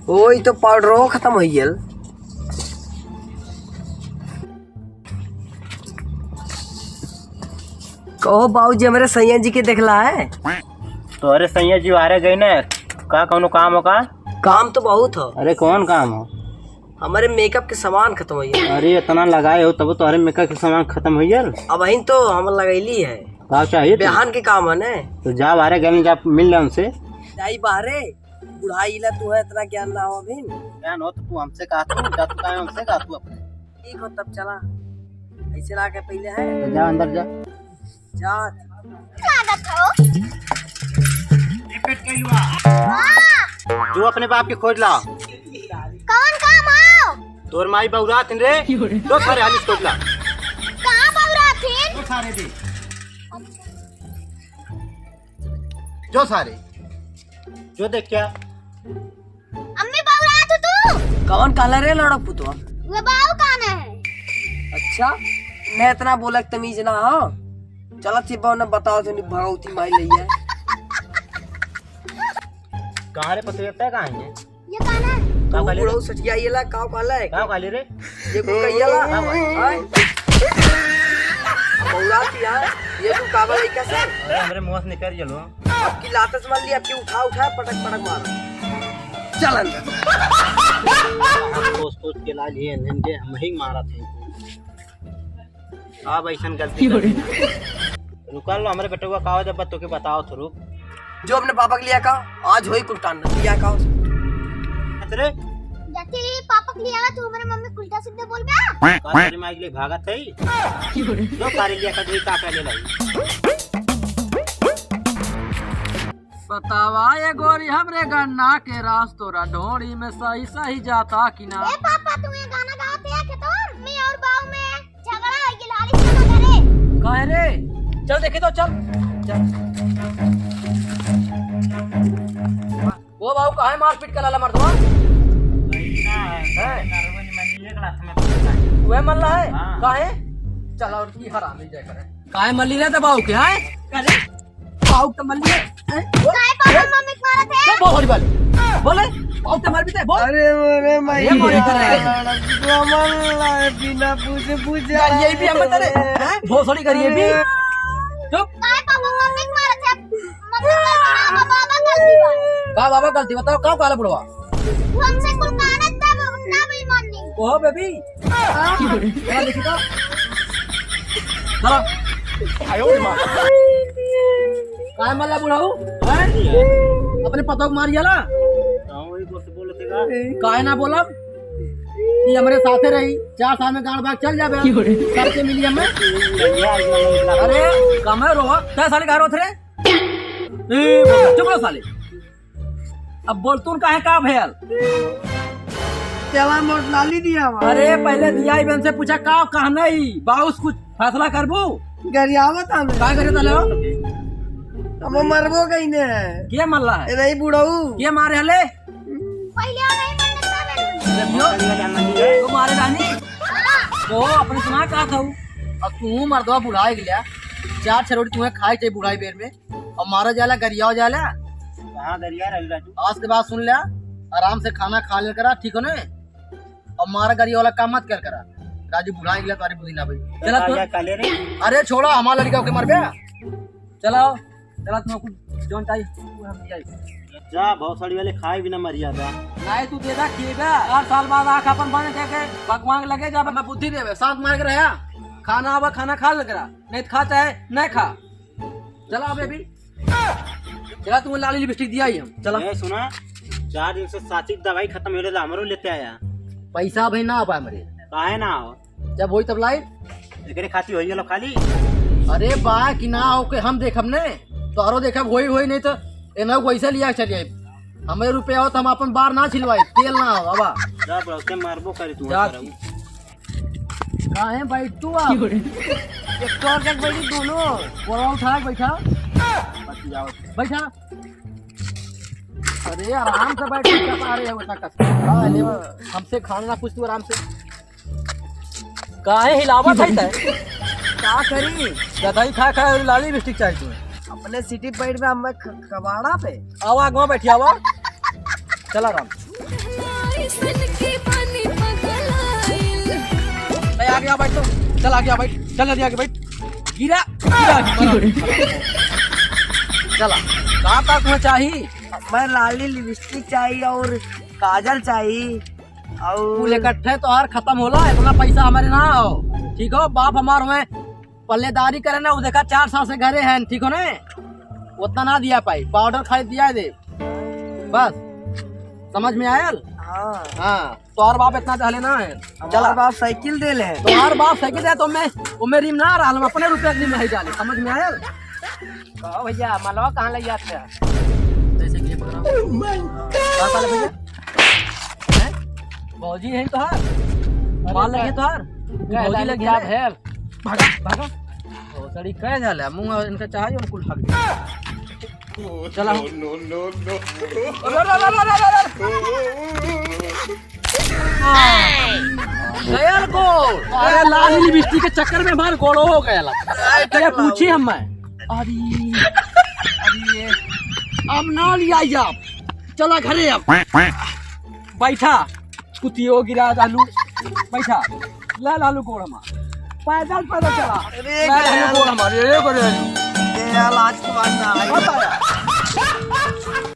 ओई तो पाउडर खत्म हो गया। कहो बाबूजी हमारे सैया जी के देखला है। तो अरे सैया जी आ रहे गई ना का कौनो काम हो का? काम तो बहुत हो। अरे कौन काम हो? हमारे मेकअप के सामान खत्म हो गया। अरे इतना लगाए हो तब तो अरे मेकअप के सामान खत्म हो गया। अब वही तो हम लगैली है। का चाहिए? बिहान के काम है ने। तो जा बारे गए जा मिल ले उनसे। जाई बाहरे बुढ़ाई ला तू है इतना ज्ञान ना हो अभी। ज्ञान हो तो तू हमसे कहा तू जा तू का हमसे कहा तू अपने। ठीक हो तब चला ऐसे ला के पहले है। तो जा अंदर जा। जा जो अपने बाप के खोज ला। कौन काम आओ? तोर माई बउरा थिन रे। दो सारे हालिस खोज ला। कहाँ बउरा थिन? दो सारे दे। जो सारे जो देख क्या अम्मी बउरा तो तू? कौन काला रे लड़क पुतवा? वे बाऊ कौन है? अच्छा मैं इतना बोला तमीज ना हो। चला थी बहु न बताओ तो भगवती माई लई है। कहाँ रे पति बेटा कहाँ है? ये कौन है? का काले बुढ़ऊ सटिया ये ला काव काला है। का काले रे? ये को कहिया ला हाय बौराती है। ये तू काबा है कैसे? अरे हमरे मुंह से निकल चलो। आपकी लातस मान ली आपकी उठा उठा पटक पटक मारा। चल अंदर। हम सोच के ला लिए नंगे हम ही मारा थे। अब ऐसा गलती रुका लो हमारे बेटे का काव जब तो के बताओ तो रुक। जो अपने पापा के लिया का आज होई कुलटान लिया का अरे जति पापा के लिए आवा तू हमारे मम्मी उल्टा सीधा बोल बे। कारे माई के लिए भागत है। जो कारे लिया का कोई काका ले लाई। बतावा ये गोरी हमरे गन्ना के रास तोरा ढोड़ी में सही सही जाता कि ना। ए पापा तू ये गाना गाते है खेतो मैं और बाऊ में झगड़ा है गिलाड़ी से ना करे। कहे रे चल देखे तो चल चल। वो बाबू कहा है मारपीट का लाला मर्दवा वह मल्ला है। काहे चला और की हरामी जाय करे। काहे मल्ली रे तो बाबू के है करे बाबू तो मल्ली है। काय पापा मम्मी को मारा थे? तो बहुत वाले बोले बाबू तो मर भी थे बोल। अरे मोरे माई ये मोरे करे मल्ला बिना पूछे पूछे ये भी हम तेरे हैं बहुत थोड़ी करिए भी। चुप काय पापा मम्मी को मारा थे? मम्मी का बाबा गलती बात। का बाबा गलती बताओ का काला बुढ़वा वो हमसे कुल गाना तब ना भी माननी। ओह बेबी क्या देखी तो चलो आयो मां काय मल्ला बुढ़ाऊ हैं अपने पता को मार जाला। हां वही बोलते का काय ना बोला ये हमारे साथे रही 4 साल में गांड भाग चल जाबे करके मिली हमें। अरे कम है रोवा 10 साल का रे चुप रहो साले। अब बोल तू काहे का भैल चला मोट लाली दिया। अरे पहले दिया ही बहन से पूछा का कहा नहीं बाउस कुछ फैसला करबू गरियावत हमें का करे तले हो हम मरबो कहीं ने के मल्ला है नहीं बुढ़ाऊ के मारे हले पहले नहीं मानने का तो मारे रानी तो अपने सुना का था अब तू मर्दवा बुढ़ाई गया 4 रोटी तुम्हें खाई चाहिए बुढ़ाई बेर में और मारा जाला गरिया जाला। कहां गरिया रवि राजू? आज के बाद सुन लिया आराम से खाना खा ले करा ठीक हो ना और मारा गरिया वाला काम मत कर करा। राजू बुढ़ाई गया तुम्हारी बुद्धि ना भाई चला तू काले रे। अरे छोड़ो हमारा लड़का के मर गया। चलाओ चला तुम कुछ जोन चाहिए जा बहुत सारी वाले खाए बिना मर्यादा नहीं तू देदा खिएगा 8 साल बाद आँख अपन बंद करके भगवान लगे जब मैं बुद्धि देवे शांत मार के रहा खाना आवा खाना खा ले करा नहीं तो खाता है नहीं खा। चला बेबी चला तुम्हें लाली लिपस्टिक दिया ही हम चला। ए सुना 4 दिन से साथी दवाई खत्म हो रहा हमरो लेते आया पैसा भाई ना आ पाए मरे काहे ना हो जब होई तब लाई एकरे खाती होई गेलो खाली। अरे बा कि ना हो के हम देखब ने तोहरो देखब होई नहीं तो एना वैसे लिया चलिए हमें रुपया हो तो हम अपन बार ना छिलवाई तेल ना हो बाबा जा बड़के मारबो करी तू कहां है भाई तू आ एक तो और बैठी दोनों बोरा उठा बैठा बैठा। अरे आराम से बैठ आ रहे हो हमसे खाना ना कुछ तू आराम से काहे हिलावत है का करी जताई खा खा लाली लिपस्टिक चाहिए तुम्हें। अपने सिटी पैड में हम कबाड़ा पे आवा आगवा बैठी आवा चला राम आ गया बैठ तो चल आ गया बैठ चल नदी आगे बैठ गिरा चला कहाँ तक तुम्हें चाहिए मैं लाली लिपस्टिक चाहिए और काजल चाहिए फूल और इकट्ठे तो हर खत्म होला इतना पैसा हमारे ना हो ठीक हो बाप हमार हुए पल्लेदारी करे ना वो देखा 4 साल से घरे हैं ठीक हो ना उतना ना दिया पाई पाउडर खरीद दिया दे बस समझ में आयल हाँ हाँ तोहर बाप इतना चाहले ना है चला बाप साइकिल दे ले तोहर बाप साइकिल दे तो मैं रिम ना रहा हम अपने रुपये रिम नहीं डाले समझ में आयल कहो भैया मलवा कहाँ ले जाते हैं जैसे कि ये पकड़ा कहाँ साले भैया हैं? भौजी है तोहार माल लगे तोहार भौजी लगे है भागा भागा ओ सड़ी कह जाला मुंह इनका चाहिए और कुल भाग चला नो नो नो गयल को अरे लाल लिपस्टिक के चक्कर में हमार गोड़ो हो गया क्या पूछी हम मैं अरे अरे अब ना लिया आप चला घरे अब बैठा कुतियो गिरा लालू बैठा ला लालू गोड़ हमार पैदल पैदल चला लालू गोड़ हमार ये करे आज के बाद ना बताया